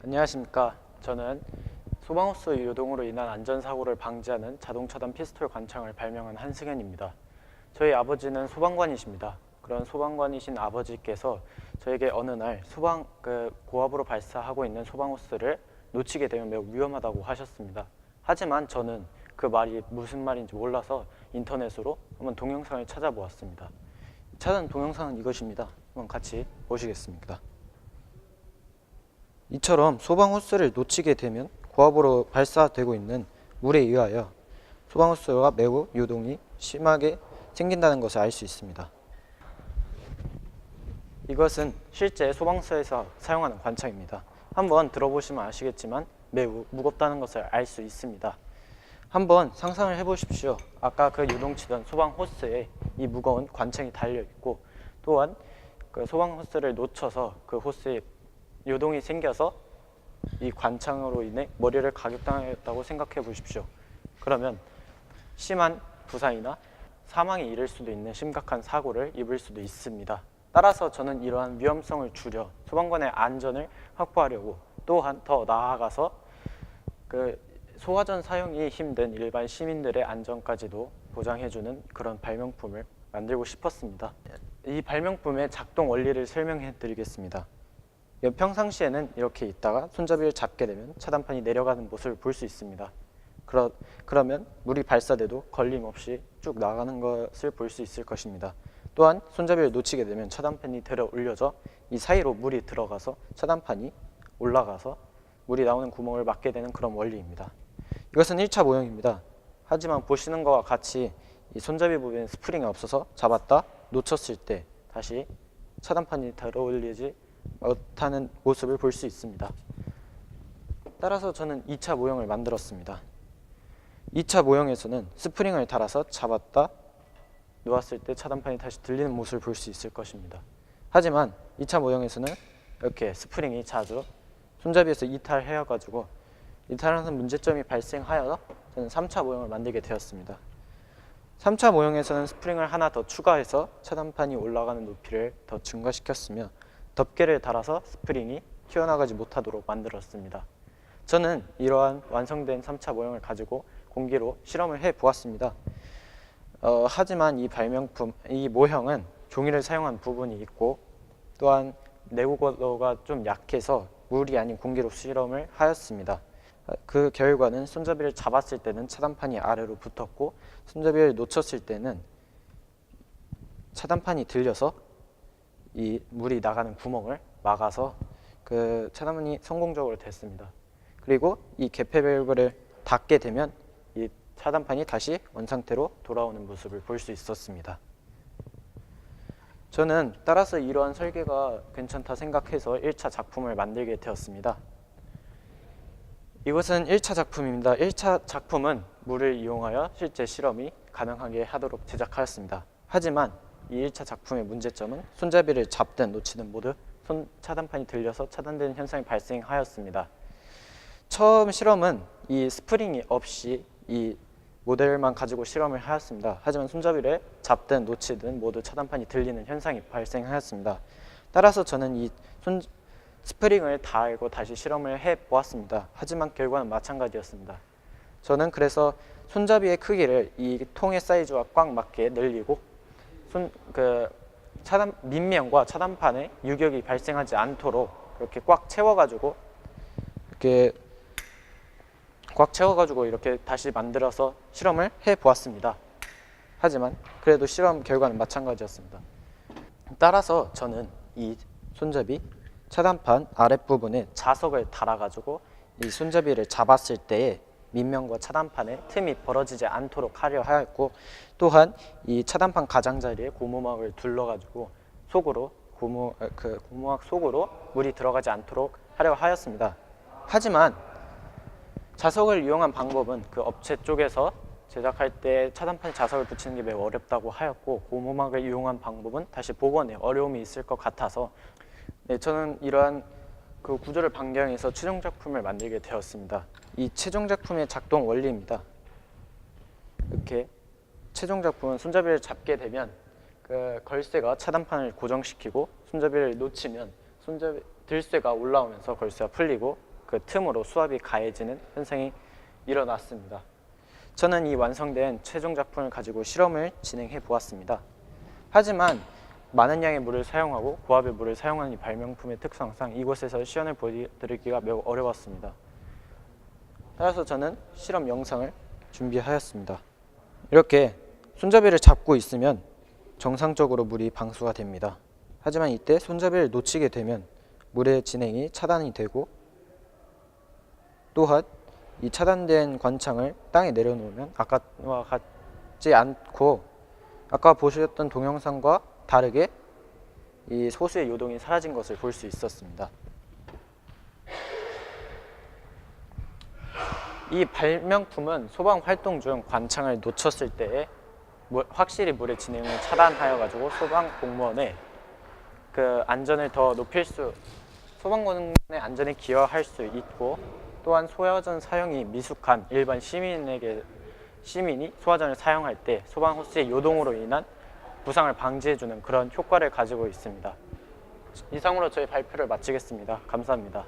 안녕하십니까. 저는 소방호스 유동으로 인한 안전사고를 방지하는 자동차단 피스톨 관창을 발명한 한승현입니다. 저희 아버지는 소방관이십니다. 그런 소방관이신 아버지께서 저에게 어느 날 고압으로 발사하고 있는 소방호스를 놓치게 되면 매우 위험하다고 하셨습니다. 하지만 저는 그 말이 무슨 말인지 몰라서 인터넷으로 한번 동영상을 찾아보았습니다. 찾은 동영상은 이것입니다. 한번 같이 보시겠습니다. 이처럼 소방호스를 놓치게 되면 고압으로 발사되고 있는 물에 의하여 소방호스가 매우 유동이 심하게 생긴다는 것을 알 수 있습니다. 이것은 실제 소방서에서 사용하는 관창입니다. 한번 들어보시면 아시겠지만 매우 무겁다는 것을 알 수 있습니다. 한번 상상을 해보십시오. 아까 그 유동치던 소방호스에 이 무거운 관창이 달려있고, 또한 그 소방호스를 놓쳐서 그 호스에 요동이 생겨서 이 관창으로 인해 머리를 가격당했다고 생각해 보십시오. 그러면 심한 부상이나 사망에 이를 수도 있는 심각한 사고를 입을 수도 있습니다. 따라서 저는 이러한 위험성을 줄여 소방관의 안전을 확보하려고, 또한 더 나아가서 그 소화전 사용이 힘든 일반 시민들의 안전까지도 보장해주는 그런 발명품을 만들고 싶었습니다. 이 발명품의 작동 원리를 설명해 드리겠습니다. 평상시에는 이렇게 있다가 손잡이를 잡게 되면 차단판이 내려가는 모습을 볼 수 있습니다. 그러면 물이 발사돼도 걸림없이 쭉 나가는 것을 볼 수 있을 것입니다. 또한 손잡이를 놓치게 되면 차단판이 들어 올려져 이 사이로 물이 들어가서 차단판이 올라가서 물이 나오는 구멍을 막게 되는 그런 원리입니다. 이것은 1차 모형입니다. 하지만 보시는 것과 같이 이 손잡이 부분에 스프링이 없어서 잡았다 놓쳤을 때 다시 차단판이 들어 올리지 못하는 모습을 볼 수 있습니다. 따라서 저는 2차 모형을 만들었습니다. 2차 모형에서는 스프링을 달아서 잡았다 놓았을 때 차단판이 다시 들리는 모습을 볼 수 있을 것입니다. 하지만 2차 모형에서는 이렇게 스프링이 자주 손잡이에서 이탈해가지고 이탈하는 문제점이 발생하여 저는 3차 모형을 만들게 되었습니다. 3차 모형에서는 스프링을 하나 더 추가해서 차단판이 올라가는 높이를 더 증가시켰으며 덮개를 달아서 스프링이 튀어나가지 못하도록 만들었습니다. 저는 이러한 완성된 3차 모형을 가지고 공기로 실험을 해보았습니다. 하지만 이 모형은 종이를 사용한 부분이 있고, 또한 내구도가 좀 약해서 물이 아닌 공기로 실험을 하였습니다. 그 결과는 손잡이를 잡았을 때는 차단판이 아래로 붙었고, 손잡이를 놓쳤을 때는 차단판이 들려서 이 물이 나가는 구멍을 막아서 그 차단문이 성공적으로 됐습니다. 그리고 이 개폐 밸브를 닫게 되면 이 차단판이 다시 원상태로 돌아오는 모습을 볼 수 있었습니다. 저는 따라서 이러한 설계가 괜찮다 생각해서 1차 작품을 만들게 되었습니다. 이것은 1차 작품입니다. 1차 작품은 물을 이용하여 실제 실험이 가능하게 하도록 제작하였습니다. 하지만 이 1차 작품의 문제점은 손잡이를 잡든 놓치든 모두 차단판이 들려서 차단되는 현상이 발생하였습니다. 처음 실험은 이 스프링이 없이 이 모델만 가지고 실험을 하였습니다. 하지만 손잡이를 잡든 놓치든 모두 차단판이 들리는 현상이 발생하였습니다. 따라서 저는 이 스프링을 달고 다시 실험을 해보았습니다. 하지만 결과는 마찬가지였습니다. 저는 그래서 손잡이의 크기를 이 통의 사이즈와 꽉 맞게 늘리고 밑면과 차단판에 유격이 발생하지 않도록 이렇게 꽉 채워가지고 이렇게 다시 만들어서 실험을 해보았습니다. 하지만 그래도 실험 결과는 마찬가지였습니다. 따라서 저는 이 손잡이 차단판 아랫부분에 자석을 달아가지고 이 손잡이를 잡았을 때에 밑면과 차단판에 틈이 벌어지지 않도록 하려 하였고, 또한 이 차단판 가장자리에 고무막을 둘러가지고 고무막 속으로 물이 들어가지 않도록 하려 하였습니다. 하지만 자석을 이용한 방법은 그 업체 쪽에서 제작할 때 차단판 자석을 붙이는 게 매우 어렵다고 하였고, 고무막을 이용한 방법은 다시 복원에 어려움이 있을 것 같아서 저는 이러한 그 구조를 변경해서 최종 작품을 만들게 되었습니다. 이 최종 작품의 작동 원리입니다. 이렇게 최종 작품은 손잡이를 잡게 되면 그 걸쇠가 차단판을 고정시키고, 손잡이를 놓치면 들쇠가 올라오면서 걸쇠가 풀리고, 그 틈으로 수압이 가해지는 현상이 일어났습니다. 저는 이 완성된 최종 작품을 가지고 실험을 진행해 보았습니다. 하지만 많은 양의 물을 사용하고 고압의 물을 사용하는 이 발명품의 특성상 이곳에서 시연을 보여드리기가 매우 어려웠습니다. 따라서 저는 실험 영상을 준비하였습니다. 이렇게 손잡이를 잡고 있으면 정상적으로 물이 방수가 됩니다. 하지만 이때 손잡이를 놓치게 되면 물의 진행이 차단이 되고, 또한 이 차단된 관창을 땅에 내려놓으면 아까와 같지 않고 아까 보셨던 동영상과 다르게 이 소수의 요동이 사라진 것을 볼 수 있었습니다. 이 발명품은 소방 활동 중 관창을 놓쳤을 때에 확실히 물의 진행을 차단하여 가지고 소방 공무원의 그 안전을 더 높일 소방공무원의 안전에 기여할 수 있고, 또한 소화전 사용이 미숙한 일반 시민이 소화전을 사용할 때 소방 호스의 요동으로 인한 부상을 방지해주는 그런 효과를 가지고 있습니다. 이상으로 저희 발표를 마치겠습니다. 감사합니다.